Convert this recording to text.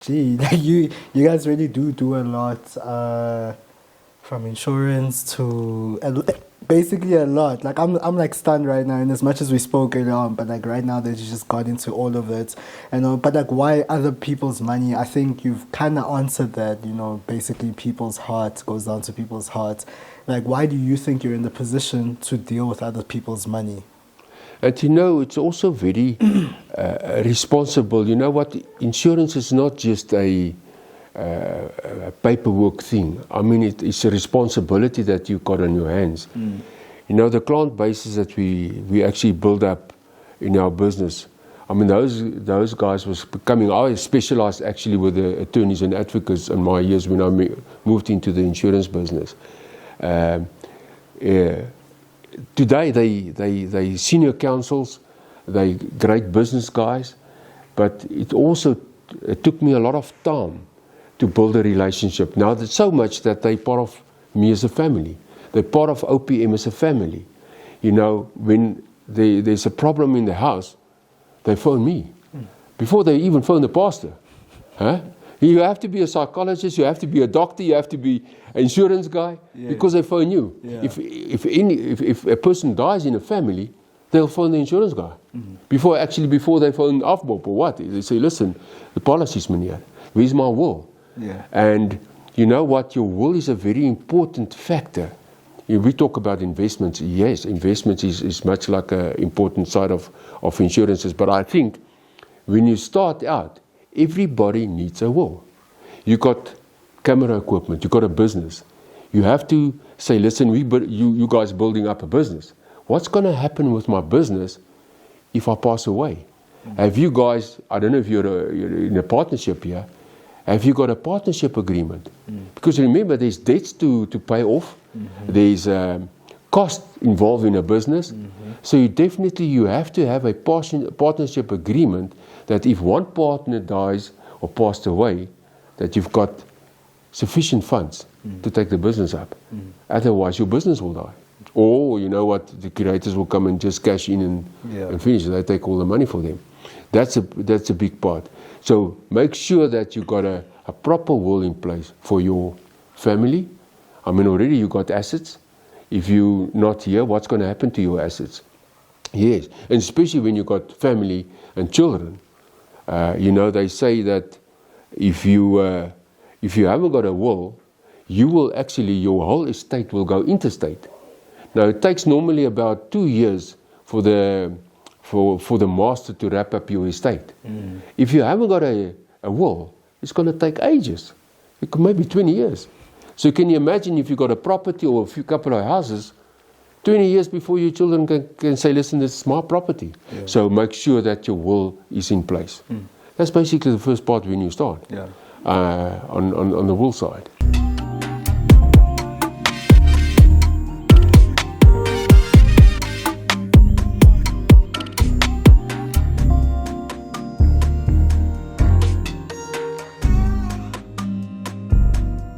Gee, like you guys really do a lot, from insurance to basically a lot. Like I'm like stunned right now. And as much as we spoke earlier on, but like right now that you just got into all of it, but like why other people's money? I think you've kind of answered that. Basically people's heart goes down to people's heart. Like why do you think you're in the position to deal with other people's money? And it's also very responsible. You know what? Insurance is not just a paperwork thing. I mean, it's a responsibility that you've got on your hands. The client bases that we actually build up in our business. I mean, those guys was becoming. I specialized actually with the attorneys and advocates in my years when I moved into the insurance business. Today they senior counsels, they great business guys, but it took me a lot of time to build a relationship. Now there's so much that they're part of me as a family. They're part of OPM as a family. When there's a problem in the house, they phone me before they even phone the pastor. You have to be a psychologist, you have to be a doctor, you have to be an insurance guy, because they phone you. Yeah. If a person dies in a family, they'll phone the insurance guy. Before they phone Afbob or what. They say, listen, the policy's meneer, where's my will? Yeah. And you know what, your will is a very important factor. We talk about investments. Yes, investments is much like an important side of insurances, but I think when you start out, everybody needs a will. You got camera equipment, you got a business. You have to say, listen, you guys building up a business. What's going to happen with my business if I pass away? Have you guys, I don't know if you're in a partnership here, have you got a partnership agreement? Because remember, there's debts to pay off. There's cost involved in a business. So you have to have a partnership agreement that if one partner dies or passed away, that you've got sufficient funds to take the business up. Otherwise, your business will die. Or, the curators will come and just cash in and finish. They take all the money for them. That's a big part. So make sure that you've got a proper will in place for your family. I mean, already you got assets. If you're not here, what's going to happen to your assets? Yes, and especially when you've got family and children. They say that if you haven't got a will, your whole estate will go interstate. Now it takes normally about 2 years for the master to wrap up your estate. If you haven't got a will, it's going to take ages. It could maybe 20 years. So can you imagine if you've got a property or a couple of houses, 20 years before your children can say, listen, this is my property. Yeah. So make sure that your will is in place. That's basically the first part when you start on the will side.